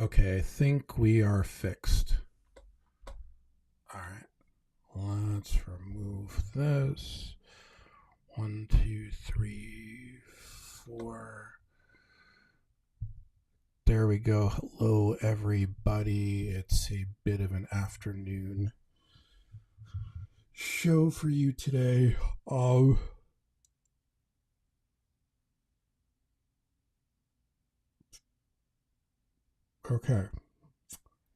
Okay, I think we are fixed. All right, let's remove this. 1, 2, 3, 4. There we go. Hello, everybody. It's a bit of an afternoon show for you today. Okay,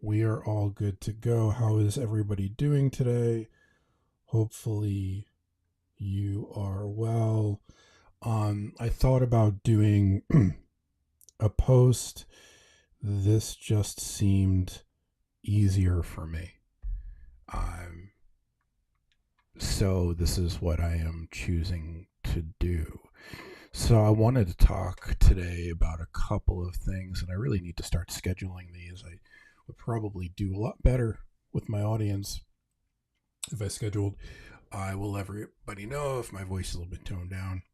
we are all good to go. How is everybody doing today? Hopefully, you are well. I thought about doing a post. This just seemed easier for me. Um, so this is what I am choosing to do. So I wanted to talk today about a couple of things, and I really need to start scheduling these. I would probably do a lot better with my audience if I scheduled. I will let everybody know if my voice is a little bit toned down.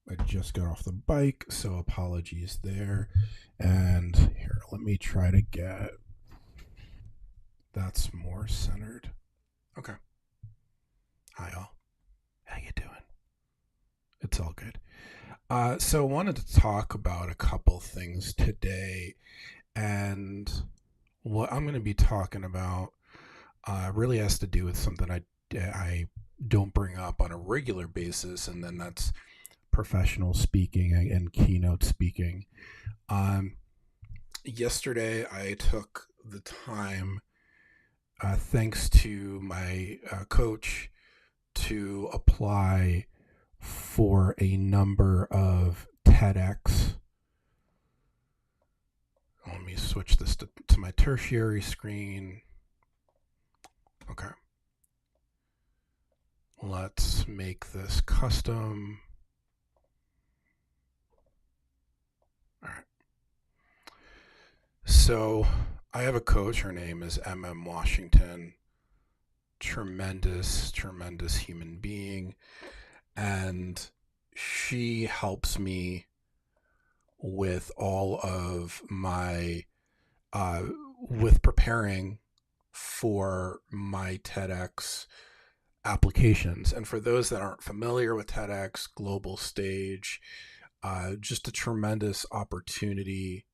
I just got off the bike, so apologies there. And here, let me try to get that's more centered. Okay. Hi all. How you doing? It's all good. So I wanted to talk about a couple things today, and what I'm going to be talking about really has to do with something I don't bring up on a regular basis, and then that's professional speaking and keynote speaking. Yesterday, I took the time, thanks to my coach, to apply for a number of TEDx. Let me switch this to my tertiary screen. Okay. Let's make this custom. All right. So I have a coach. Her name is MM Washington. Tremendous human being. And she helps me with all of my, with preparing for my TEDx applications. And for those that aren't familiar with TEDx, global stage, just a tremendous opportunity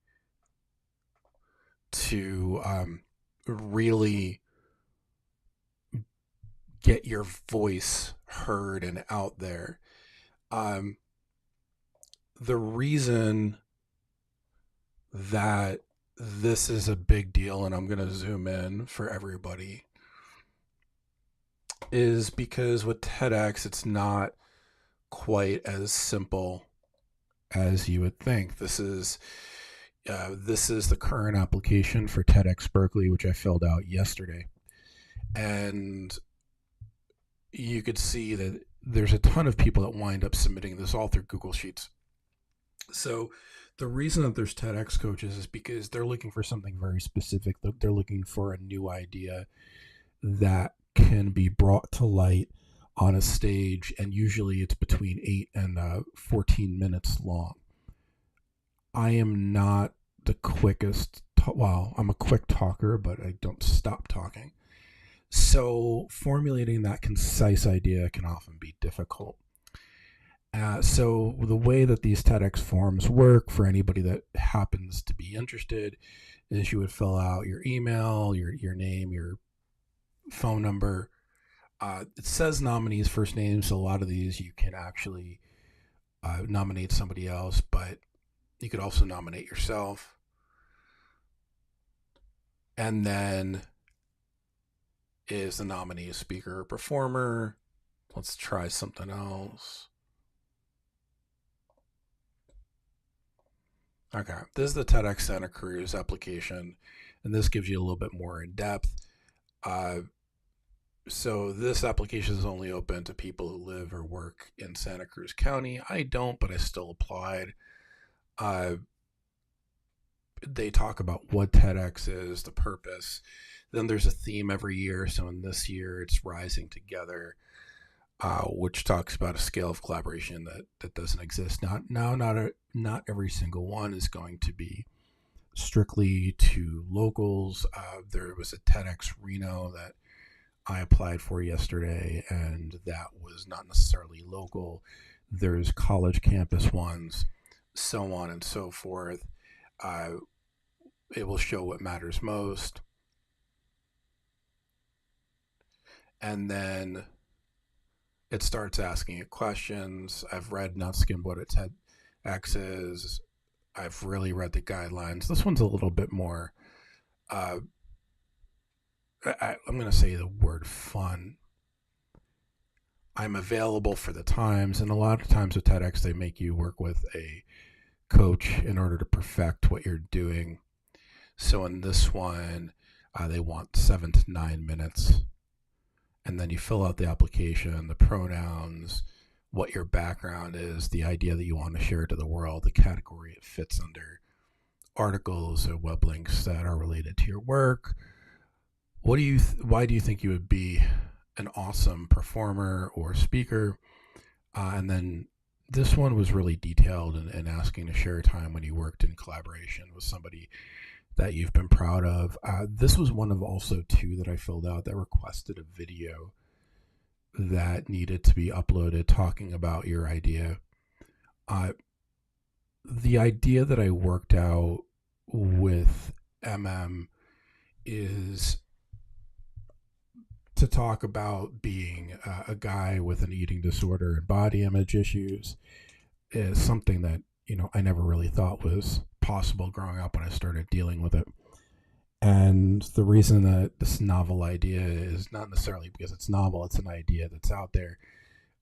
to really get your voice heard and out there. The reason that this is a big deal, and I'm going to zoom in for everybody, is because with TEDx, it's not quite as simple as you would think. This is the current application for TEDx Berkeley, which I filled out yesterday, and you could see that there's a ton of people that wind up submitting this all through Google Sheets. So the reason that there's TEDx coaches is because they're looking for something very specific. They're looking for a new idea that can be brought to light on a stage, and usually it's between 8 and 14 minutes long. I am not the quickest, I'm a quick talker, but I don't stop talking. So formulating that concise idea can often be difficult. So the way that these TEDx forms work for anybody that happens to be interested is you would fill out your email, your name, your phone number. It says nominees' first names, so a lot of these you can actually nominate somebody else, but you could also nominate yourself. And then is the nominee a speaker or performer? Let's try something else. Okay, this is the TEDx Santa Cruz application, and this gives you a little bit more in depth. So this application is only open to people who live or work in Santa Cruz County. I don't, but I still applied. They talk about what TEDx is, the purpose. Then there's a theme every year. So in this year, it's Rising Together, which talks about a scale of collaboration that doesn't exist. Not every single one is going to be strictly to locals. There was a TEDx Reno that I applied for yesterday, and that was not necessarily local. There's college campus ones, so on and so forth. Uh, it will show what matters most. And then it starts asking it questions. I've read, not skimmed, what a TEDx is. I've really read the guidelines. This one's a little bit more, I'm going to say the word fun. I'm available for the times, and a lot of times with TEDx, they make you work with a coach in order to perfect what you're doing. So in this one, they want 7 to 9 minutes. And then you fill out the application, the pronouns, what your background is, the idea that you want to share to the world, the category it fits under, articles or web links that are related to your work. Why do you think you would be an awesome performer or speaker? And then this one was really detailed and asking to share time when you worked in collaboration with somebody that you've been proud of. This was one of also 2 that I filled out that requested a video that needed to be uploaded talking about your idea. The idea that I worked out with is to talk about being a guy with an eating disorder and body image issues. Is something that I never really thought was possible growing up when I started dealing with it. And the reason that this novel idea is not necessarily because it's novel, it's an idea that's out there,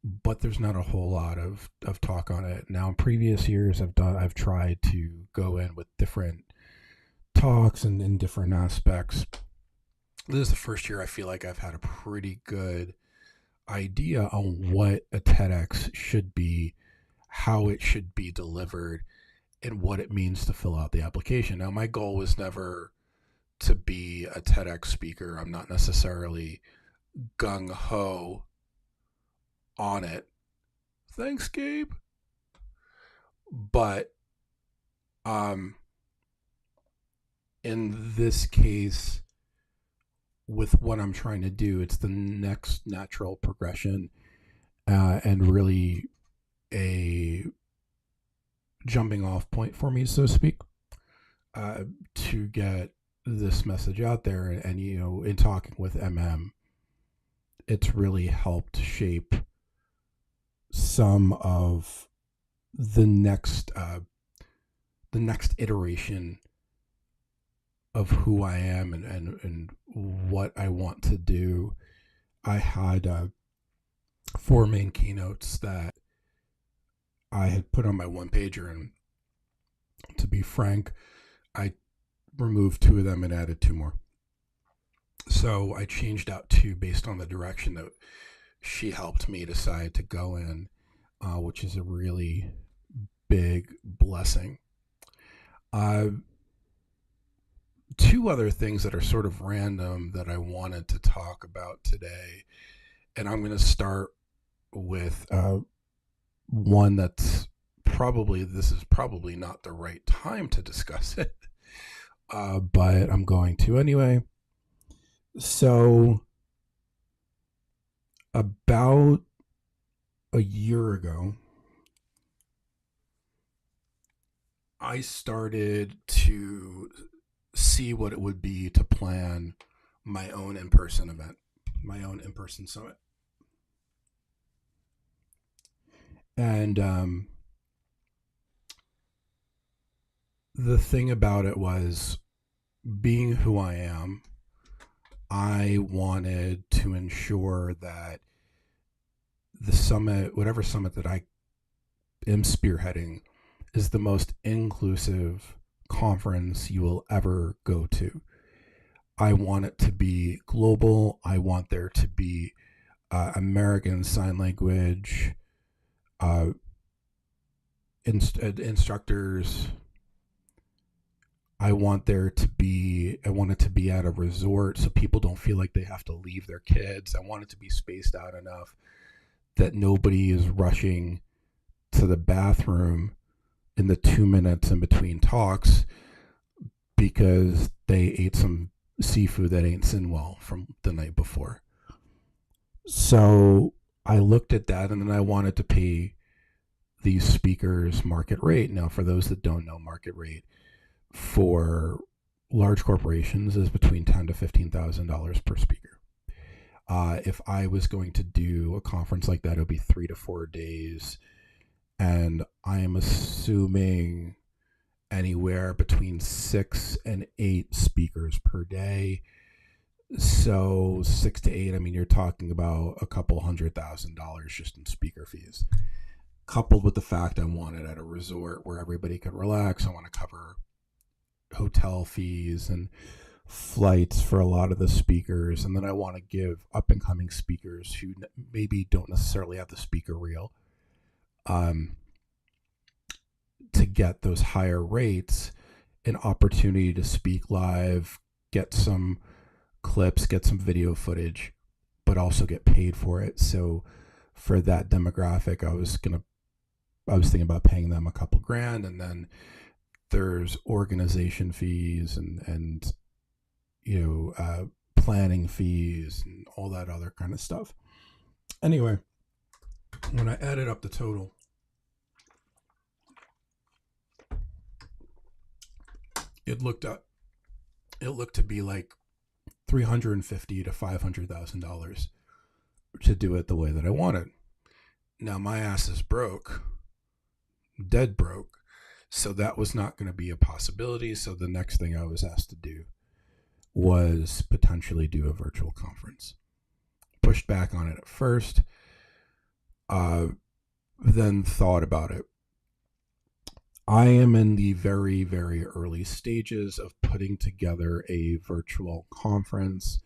but there's not a whole lot of talk on it. Now, in previous years, I've tried to go in with different talks and in different aspects. This is the first year I feel like I've had a pretty good idea on what a TEDx should be, how it should be delivered, and what it means to fill out the application. Now, my goal was never to be a TEDx speaker. I'm not necessarily gung-ho on it. Thanks, Gabe. But in this case, with what I'm trying to do, it's the next natural progression and really a jumping off point for me, so to speak, to get this message out there. And in talking with it's really helped shape some of the next iteration of who I am and what I want to do. I had 4 main keynotes that I had put on my one-pager, and to be frank, I removed 2 of them and added 2 more. So I changed out 2 based on the direction that she helped me decide to go in, which is a really big blessing. 2 other things that are sort of random that I wanted to talk about today, and I'm going to start with one that's this is probably not the right time to discuss it, but I'm going to anyway. So about a year ago, I started to see what it would be to plan my own in-person event, my own in-person summit. And the thing about it was, being who I am, I wanted to ensure that the summit, whatever summit that I am spearheading, is the most inclusive conference you will ever go to. I want it to be global. I want there to be American Sign Language instructors. I want it to be at a resort so people don't feel like they have to leave their kids. I want it to be spaced out enough that nobody is rushing to the bathroom in the 2 minutes in between talks because they ate some seafood that ain't sin well from the night before. So I looked at that, and then I wanted to pay these speakers market rate. Now, for those that don't know, market rate for large corporations is between $10,000 to $15,000 per speaker. If I was going to do a conference like that, it would be 3 to 4 days, and I am assuming anywhere between 6 and 8 speakers per day. So 6 to 8, I mean, you're talking about a couple $100,000 just in speaker fees, coupled with the fact I want it at a resort where everybody could relax. I want to cover hotel fees and flights for a lot of the speakers, and then I want to give up and coming speakers who maybe don't necessarily have the speaker reel to get those higher rates, an opportunity to speak live, get some clips, get some video footage, but also get paid for it. So for that demographic, I was thinking about paying them a couple grand, and then there's organization fees and planning fees and all that other kind of stuff. Anyway, when I added up the total, it looked to be like $350,000 to $500,000 to do it the way that I wanted. Now my ass is broke, dead broke, so that was not going to be a possibility. So the next thing I was asked to do was potentially do a virtual conference. Pushed back on it at first, then thought about it. I am in the very, very early stages of putting together a virtual conference.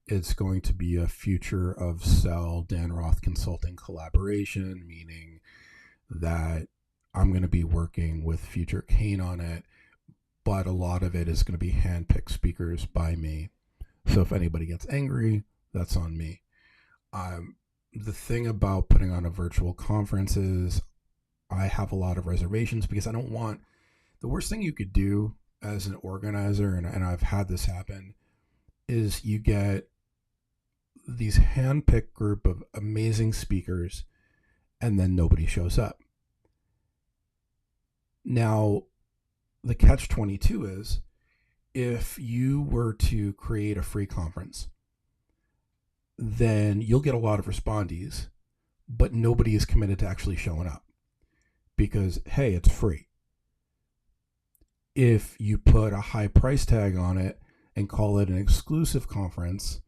It's going to be a Future of Cell Dan Roth Consulting collaboration, meaning that I'm going to be working with Future Kane on it, but a lot of it is going to be handpicked speakers by me. So if anybody gets angry, that's on me. The thing about putting on a virtual conference is I have a lot of reservations because I don't want, the worst thing you could do as an organizer, and I've had this happen, is you get these hand-picked group of amazing speakers and then nobody shows up. Now, the catch-22 is, if you were to create a free conference, then you'll get a lot of respondees, but nobody is committed to actually showing up because, hey, it's free. If you put a high price tag on it and call it an exclusive conference,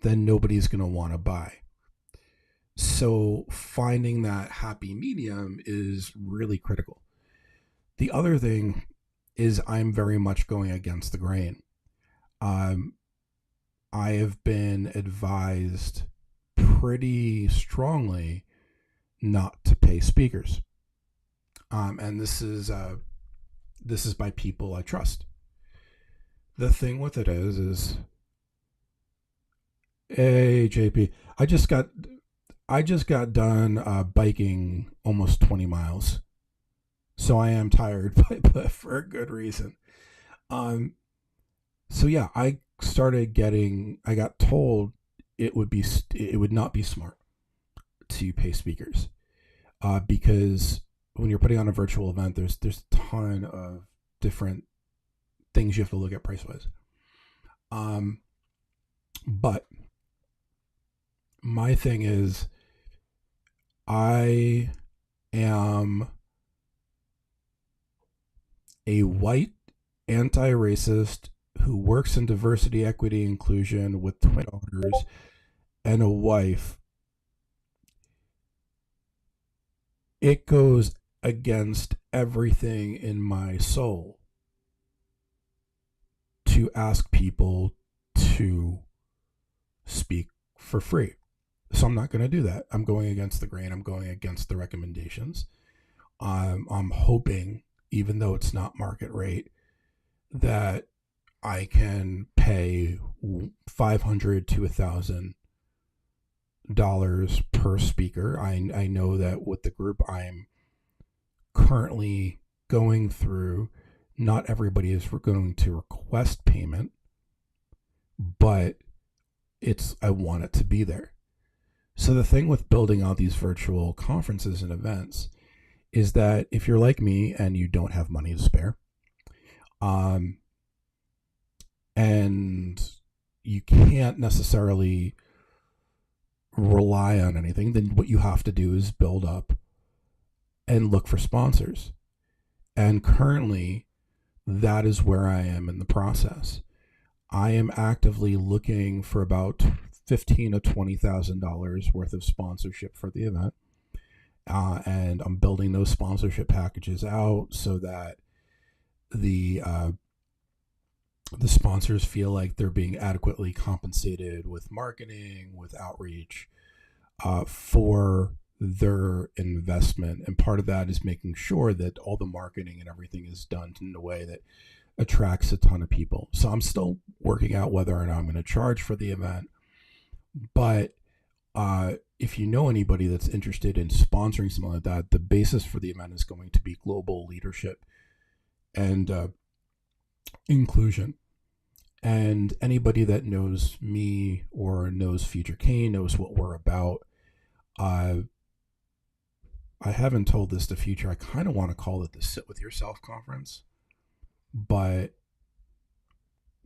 then nobody's going to want to buy. So finding that happy medium is really critical. The other thing is I'm very much going against the grain. I have been advised pretty strongly not to pay speakers. And this is by people I trust. The thing with it is, hey JP, I just got done biking almost 20 miles. So I am tired, but for a good reason. So yeah, I got told it would not be smart to pay speakers, because when you're putting on a virtual event, there's a ton of different things you have to look at price wise. But my thing is, I am a white anti-racist who works in diversity, equity, inclusion with twin daughters and a wife. It goes against everything in my soul to ask people to speak for free. So I'm not going to do that. I'm going against the grain. I'm going against the recommendations. I'm hoping, even though it's not market rate, that I can pay $500 to $1,000 per speaker. I know that with the group I'm currently going through, Not everybody is going to request payment, but I want it to be there. So the thing with building out these virtual conferences and events is that if you're like me and you don't have money to spare, and you can't necessarily rely on anything, then what you have to do is build up and look for sponsors. And currently, that is where I am in the process. I am actively looking for about $15,000 to $20,000 worth of sponsorship for the event, and I'm building those sponsorship packages out so that the sponsors feel like they're being adequately compensated with marketing, with outreach, for their investment. And part of that is making sure that all the marketing and everything is done in a way that attracts a ton of people. So I'm still working out whether or not I'm going to charge for the event. But if you know anybody that's interested in sponsoring something like that, the basis for the event is going to be global leadership and inclusion. And anybody that knows me or knows Future Kane knows what we're about. I haven't told this to Future. I kind of want to call it the Sit With Yourself conference, but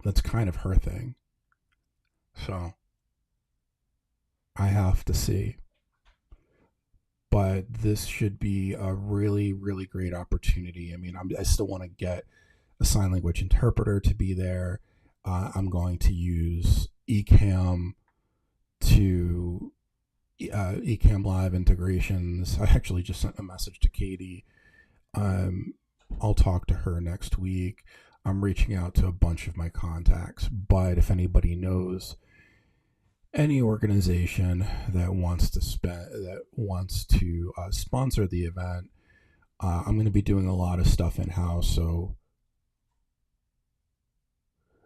that's kind of her thing. So I have to see. But this should be a really, really great opportunity. I mean, I still want to get a sign language interpreter to be there. I'm going to use Ecamm to Ecamm Live integrations. I actually just sent a message to Katie. I'll talk to her next week. I'm reaching out to a bunch of my contacts, but if anybody knows any organization that wants to sponsor the event, I'm going to be doing a lot of stuff in house. So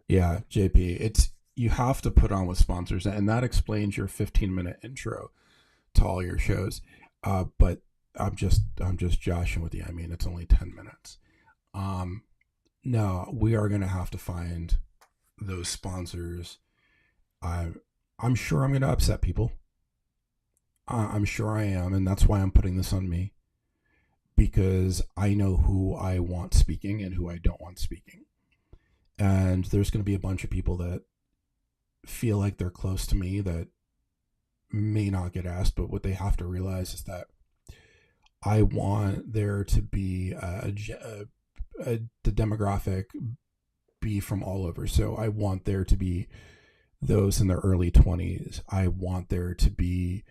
yeah, JP, you have to put on with sponsors, and that explains your 15-minute intro to all your shows. But I'm just joshing with you. I mean, it's only 10 minutes. No, we are going to have to find those sponsors. I'm sure I'm going to upset people. I'm sure I am, and that's why I'm putting this on me, because I know who I want speaking and who I don't want speaking. And there's going to be a bunch of people that feel like they're close to me that may not get asked, but what they have to realize is that I want there to be the demographic be from all over. So I want there to be those in their early 20s. I want there to be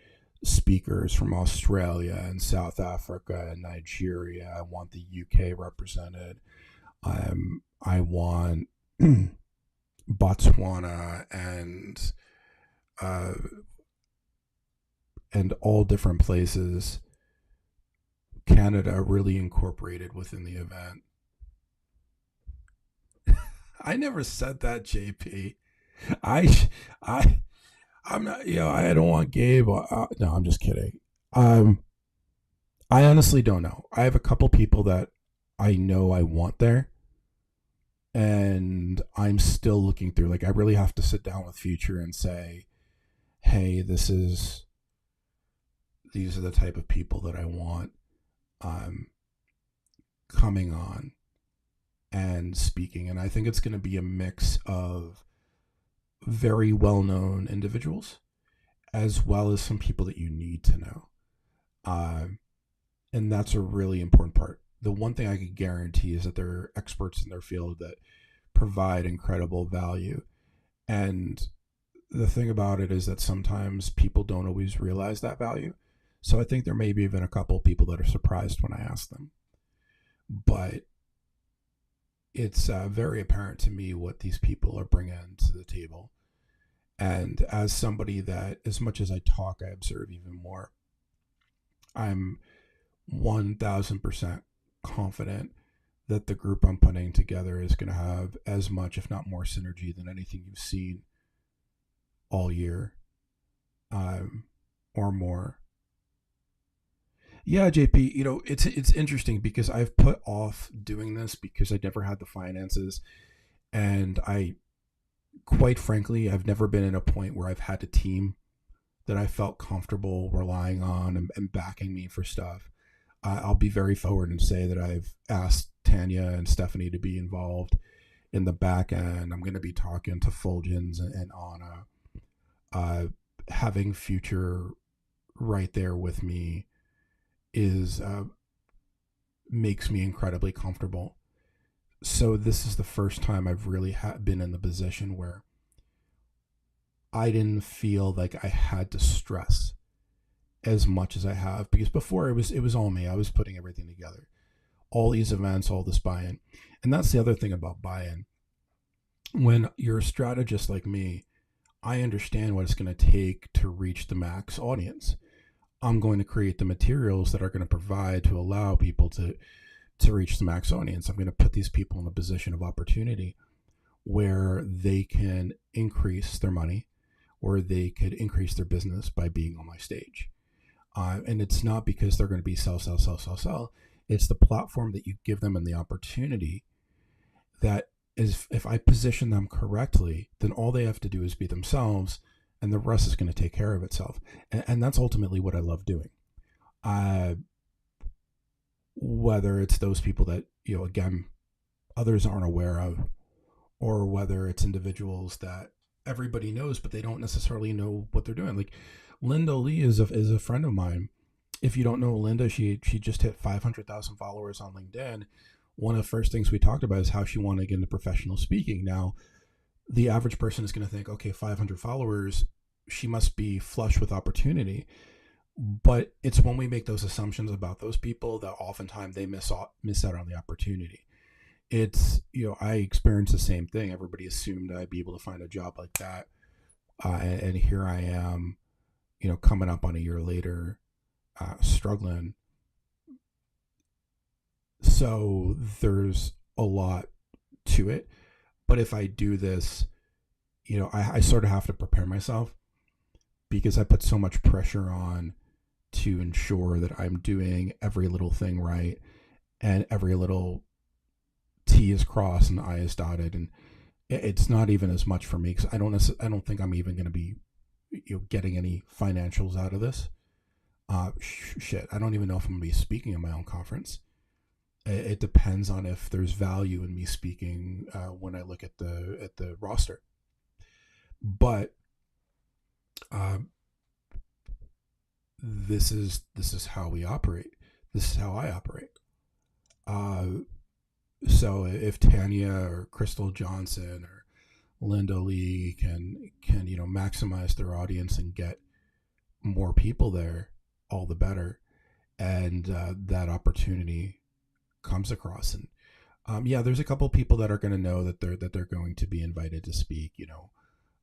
speakers from Australia and South Africa and Nigeria. I want the UK represented. I want Botswana and all different places. Canada really incorporated within the event. I never said that, JP. I'm not. I don't want Gabe. No, I'm just kidding. I honestly don't know. I have a couple people that I know I want there, and I'm still looking through. Like, I really have to sit down with Future and say, hey, these are the type of people that I want coming on and speaking. And I think it's going to be a mix of very well-known individuals as well as some people that you need to know. And that's a really important part. The one thing I can guarantee is that they're experts in their field that provide incredible value. And the thing about it is that sometimes people don't always realize that value. So I think there may be even a couple of people that are surprised when I ask them. But it's very apparent to me what these people are bringing to the table. And as somebody that, as much as I talk, I observe even more, I'm 1,000% confident that the group I'm putting together is going to have as much, if not more, synergy than anything you've seen all year, or more. Yeah, JP, it's interesting because I've put off doing this because I never had the finances, and I, quite frankly, I've never been in a point where I've had a team that I felt comfortable relying on and backing me for stuff. I'll be very forward and say that I've asked Tanya and Stephanie to be involved in the back end. I'm going to be talking to Fulgens and Anna, uh, having Future right there with me is makes me incredibly comfortable. So this is the first time I've really been in the position where I didn't feel like I had to stress as much as I have, because before it was all me. I was putting everything together, all these events, all this buy-in, and that's the other thing about buy-in. When you're a strategist like me, I understand what it's going to take to reach the max audience. I'm going to create the materials that are going to provide to allow people to reach the max audience. I'm going to put these people in a position of opportunity where they can increase their money or they could increase their business by being on my stage. And it's not because they're going to be sell, sell, sell, sell, sell. It's the platform that you give them and the opportunity that is, if I position them correctly, then all they have to do is be themselves and the rest is going to take care of itself. And that's ultimately what I love doing. Uh, whether it's those people that, again, others aren't aware of, or whether it's individuals that everybody knows, but they don't necessarily know what they're doing. Like Linda Lee is a friend of mine. If you don't know Linda, she just hit 500,000 followers on LinkedIn. One of the first things we talked about is how she wanted to get into professional speaking. Now, the average person is going to think, okay, 500 followers, she must be flush with opportunity. But it's when we make those assumptions about those people that oftentimes they miss out on the opportunity. It's, I experienced the same thing. Everybody assumed I'd be able to find a job like that. And here I am, coming up on a year later, struggling. So there's a lot to it. But if I do this, I sort of have to prepare myself because I put so much pressure on to ensure that I'm doing every little thing right and every little T is crossed and I is dotted. And it's not even as much for me because I don't think I'm even going to be getting any financials out of this. Shit, I don't even know if I'm going to be speaking in my own conference. It depends on if there's value in me speaking when I look at the roster. But this is how we operate. This is how I operate. So if Tanya or Crystal Johnson or Linda Lee can maximize their audience and get more people there, all the better. And that opportunity comes across. And there's a couple of people that are going to know that they're going to be invited to speak.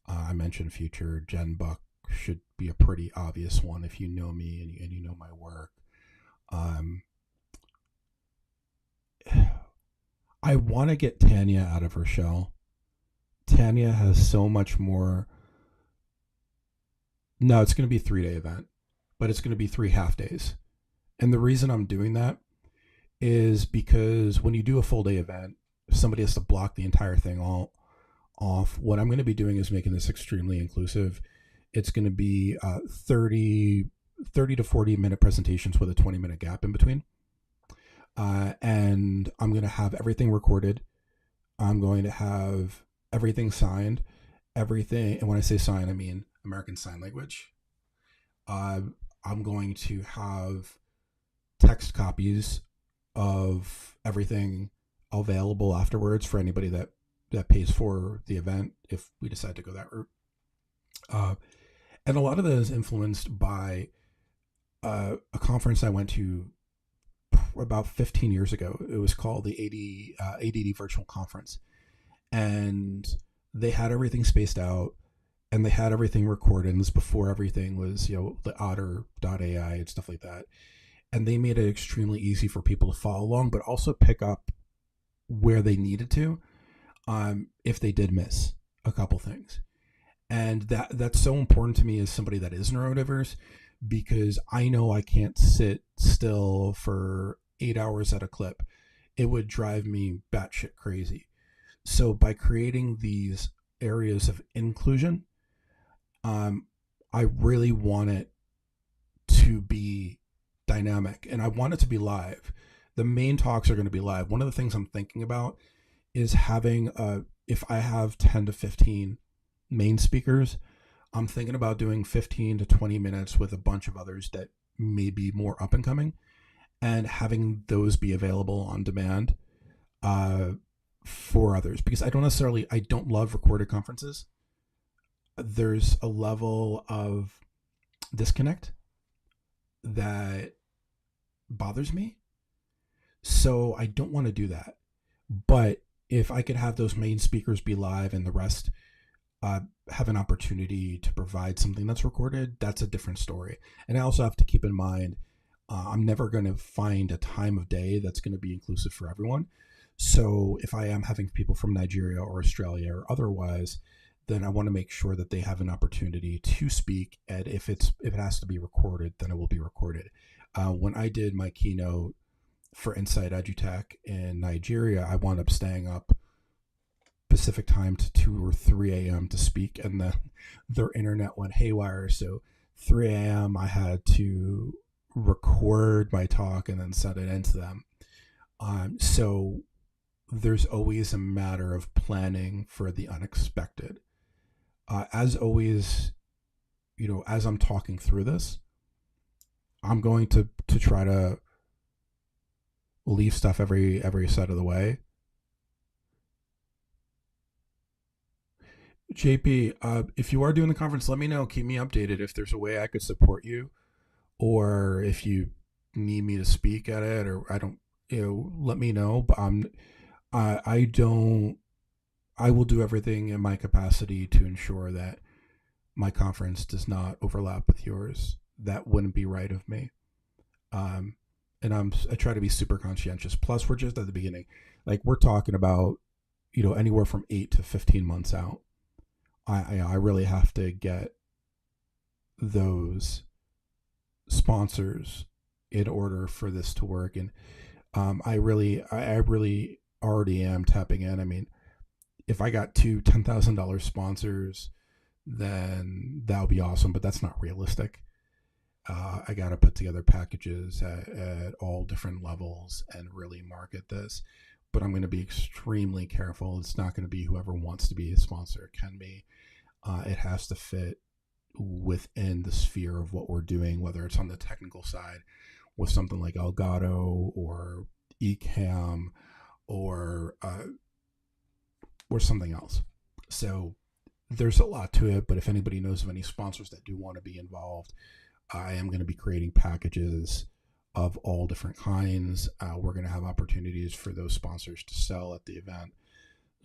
I mentioned Future. Jen Buck should be a pretty obvious one if you know me and you know my work. I want to get Tanya out of her shell. Tanya has so much more. No, it's going to be a 3-day event, but it's going to be 3 half days. And the reason I'm doing that is because when you do a full day event, somebody has to block the entire thing all off. What I'm going to be doing is making this extremely inclusive. It's going to be 30 to 40 minute presentations with a 20-minute gap in between. And I'm going to have everything recorded. I'm going to have everything signed, everything. And when I say sign, I mean American Sign Language. I'm going to have text copies of everything available afterwards for anybody that pays for the event if we decide to go that route. And a lot of that is influenced by a conference I went to about 15 years ago. It was called the ADD Virtual Conference. And they had everything spaced out and they had everything recorded. And this before everything was, the Otter.ai and stuff like that. And they made it extremely easy for people to follow along, but also pick up where they needed to if they did miss a couple things. And that's so important to me as somebody that is neurodiverse, because I know I can't sit still for 8 hours at a clip. It would drive me batshit crazy. So by creating these areas of inclusion, um, I really want it to be dynamic, and I want it to be live. The main talks are going to be live. One of the things I'm thinking about is having if I have 10 to 15 main speakers, I'm thinking about doing 15 to 20 minutes with a bunch of others that may be more up and coming, and having those be available on demand uh, for others, because I don't love recorded conferences. There's a level of disconnect that bothers me. So I don't want to do that. But if I could have those main speakers be live and the rest have an opportunity to provide something that's recorded, that's a different story. And I also have to keep in mind, I'm never going to find a time of day that's going to be inclusive for everyone. So if I am having people from Nigeria or Australia or otherwise, then I want to make sure that they have an opportunity to speak. And if it has to be recorded, then it will be recorded. When I did my keynote for Insight EduTech in Nigeria, I wound up staying up Pacific time to 2 or 3 a.m. to speak, and then their internet went haywire. So 3 a.m. I had to record my talk and then send it into them. So there's always a matter of planning for the unexpected. As always, as I'm talking through this, I'm going to try to leave stuff every side of the way. JP, if you are doing the conference, let me know. Keep me updated if there's a way I could support you, or if you need me to speak at it, or I don't, let me know. But I will do everything in my capacity to ensure that my conference does not overlap with yours. That wouldn't be right of me. And I try to be super conscientious. Plus, we're just at the beginning. Like, we're talking about, anywhere from 8 to 15 months out. I really have to get those sponsors in order for this to work. And I really already am tapping in. I mean, if I got two $10,000 sponsors, then that would be awesome, but that's not realistic. I got to put together packages at all different levels and really market this. But I'm going to be extremely careful. It's not going to be whoever wants to be a sponsor. It can be. It has to fit within the sphere of what we're doing, whether it's on the technical side with something like Elgato or Ecamm or something else. So there's a lot to it, but if anybody knows of any sponsors that do want to be involved, I am going to be creating packages of all different kinds. We're going to have opportunities for those sponsors to sell at the event,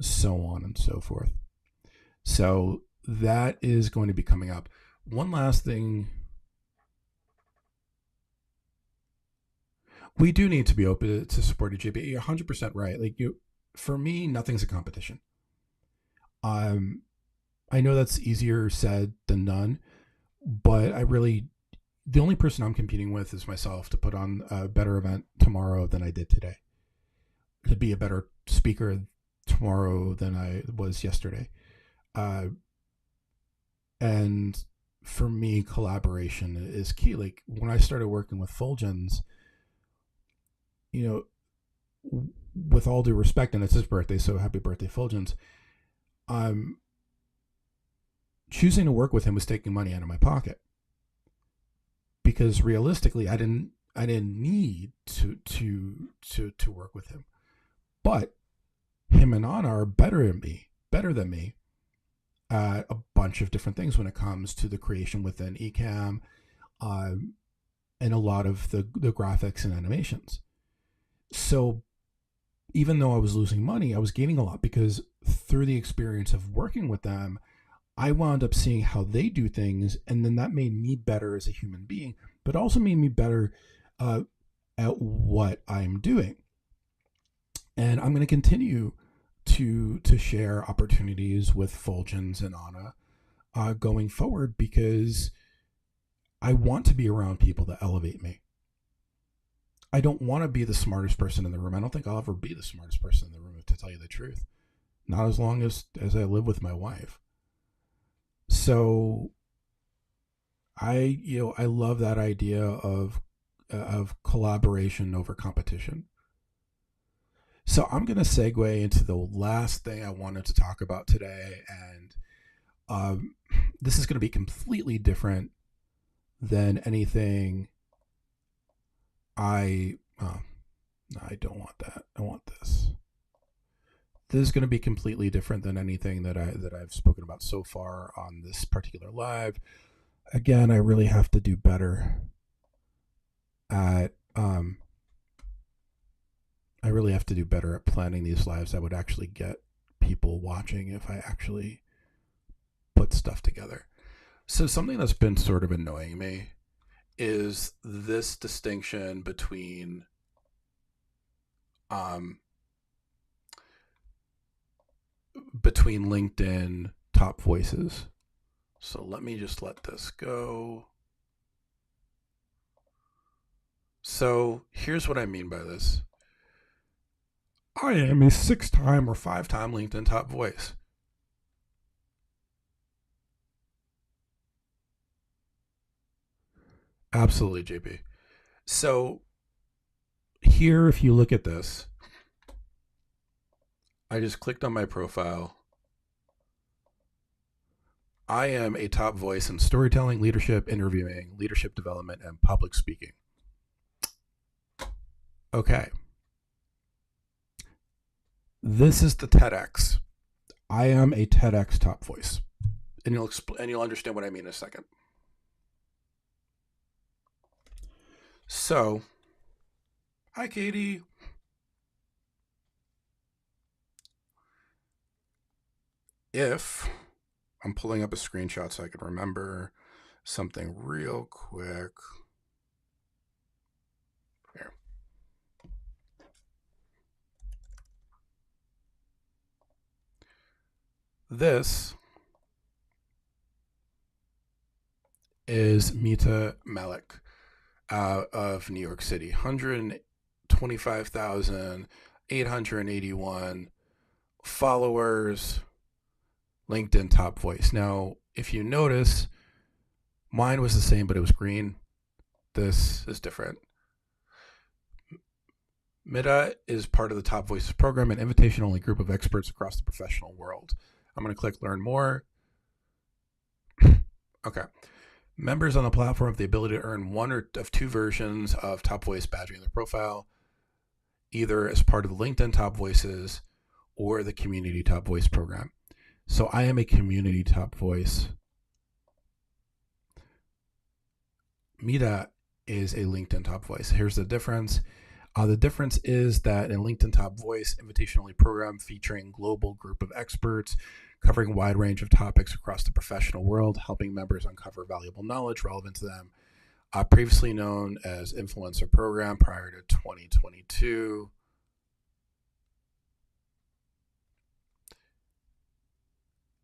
so on and so forth. So that is going to be coming up. One last thing. We do need to be open to support JP. You're 100% right. For me, nothing's a competition. I know that's easier said than done, but the only person I'm competing with is myself to put on a better event tomorrow than I did today, to be a better speaker tomorrow than I was yesterday. And for me, collaboration is key. Like, when I started working with Fulgens, with all due respect, and it's his birthday, so happy birthday, Fulgens. Choosing to work with him was taking money out of my pocket, because realistically, I didn't need to work with him. But him and Anna are better than me at a bunch of different things when it comes to the creation within Ecamm, and a lot of the graphics and animations. So even though I was losing money, I was gaining a lot, because through the experience of working with them, I wound up seeing how they do things, and then that made me better as a human being, but also made me better at what I'm doing. And I'm going to continue to share opportunities with Fulgens and Anna going forward, because I want to be around people that elevate me. I don't want to be the smartest person in the room. I don't think I'll ever be the smartest person in the room, to tell you the truth. Not as long as I live with my wife. So I love that idea of collaboration over competition. So I'm going to segue into the last thing I wanted to talk about today, and this is going to be completely different than anything no, I don't want that. I want this. This is going to be completely different than anything that I've spoken about so far on this particular live. Again, I really have to do better at planning these lives that would actually get people watching if I actually put stuff together. So something that's been sort of annoying me is this distinction between LinkedIn top voices. So let me just let this go. So here's what I mean by this. I am a 6-time or 5-time LinkedIn top voice. Absolutely, JP. So here, if you look at this, I just clicked on my profile. I am a top voice in storytelling, leadership, interviewing, leadership development, and public speaking. Okay. This is the TEDx. I am a TEDx top voice. And you'll understand what I mean in a second. So, hi, Katie. If I'm pulling up a screenshot so I can remember something real quick. Here. This is Mita Malik of New York City. 125,881 followers, LinkedIn top voice. Now, if you notice, mine was the same, but it was green. This is different. Mita is part of the Top Voices program, an invitation-only group of experts across the professional world. I'm going to click Learn More. Okay. Members on the platform have the ability to earn one of two versions of Top Voice badging in their profile, either as part of the LinkedIn Top Voices or the Community Top Voice program. So I am a Community Top Voice. Mita is a LinkedIn Top Voice. Here's the difference. The difference is that in LinkedIn Top Voice, invitation-only program featuring global group of experts covering a wide range of topics across the professional world, helping members uncover valuable knowledge relevant to them. Previously known as Influencer Program prior to 2022.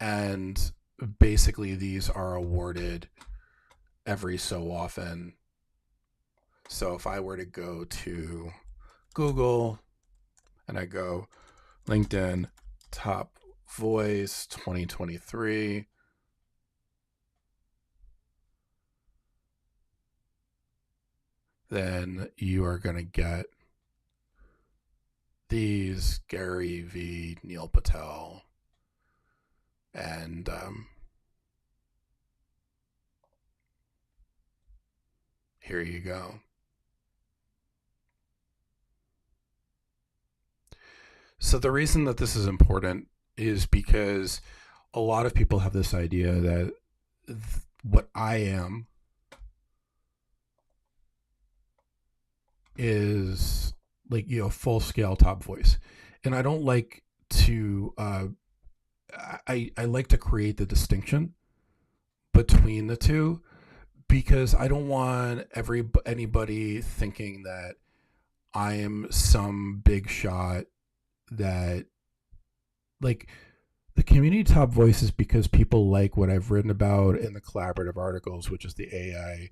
And basically these are awarded every so often. So if I were to go to Google and I go LinkedIn Top Voice 2023, then you are going to get these: Gary V, Neil Patel, and here you go. So the reason that this is important is because a lot of people have this idea that what I am is like, full scale top voice. And I don't like to, I like to create the distinction between the two, because I don't want anybody thinking that I am some big shot, that like the community top voice is because people like what I've written about in the collaborative articles, which is the AI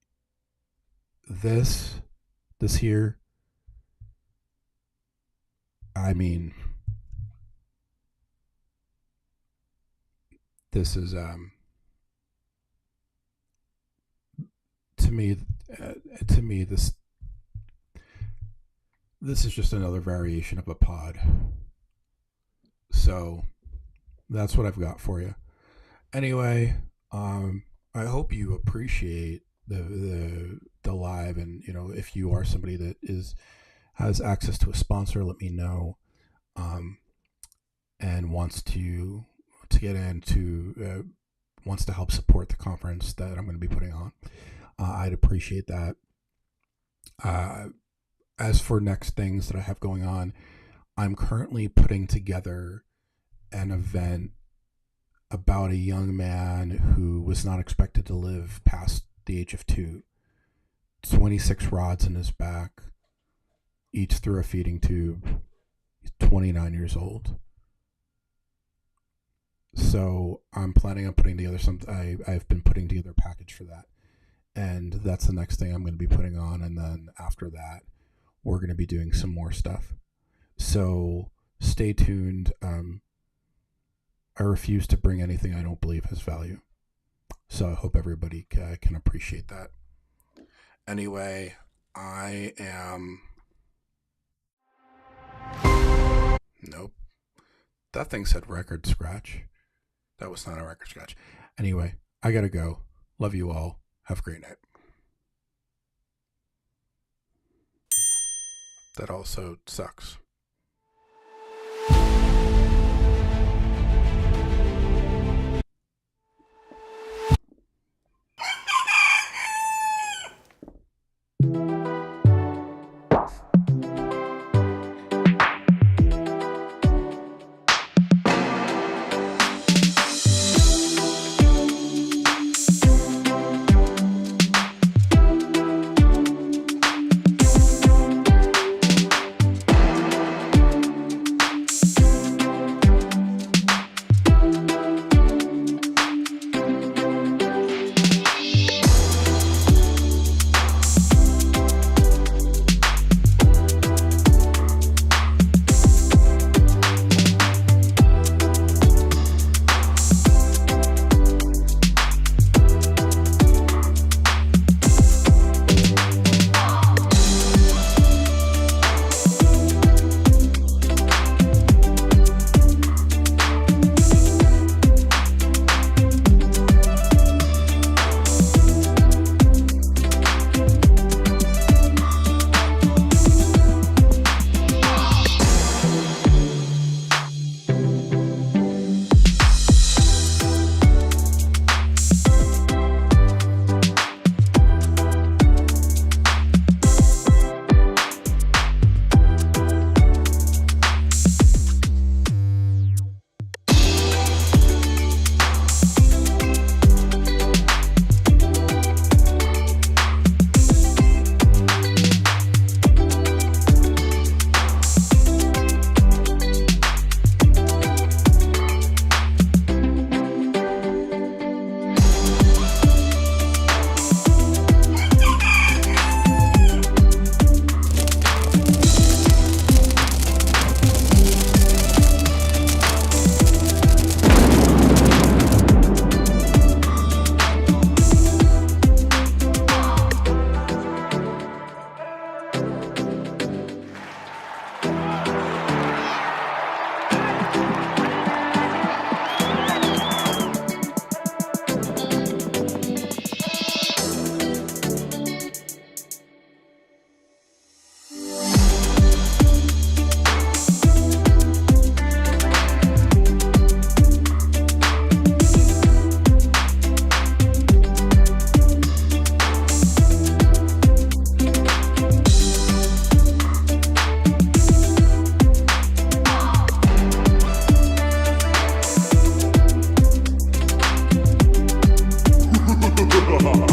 this here, I mean, this is to me this is just another variation of a pod. So that's what I've got for you. Anyway, I hope you appreciate the live, and if you are somebody that has access to a sponsor, let me know, and wants to get into wants to help support the conference that I'm going to be putting on. I'd appreciate that. As for next things that I have going on, I'm currently putting together an event about a young man who was not expected to live past the age of 2. 26 rods in his back, each through a feeding tube. He's 29 years old. So I'm planning on putting together I've been putting together a package for that. And that's the next thing I'm going to be putting on. And then after that, we're going to be doing some more stuff. So stay tuned. I refuse to bring anything I don't believe has value. So I hope everybody can appreciate that. Anyway, I am... Nope. That thing said record scratch. That was not a record scratch. Anyway, I gotta go. Love you all. Have a great night. That also sucks. Ha ha ha!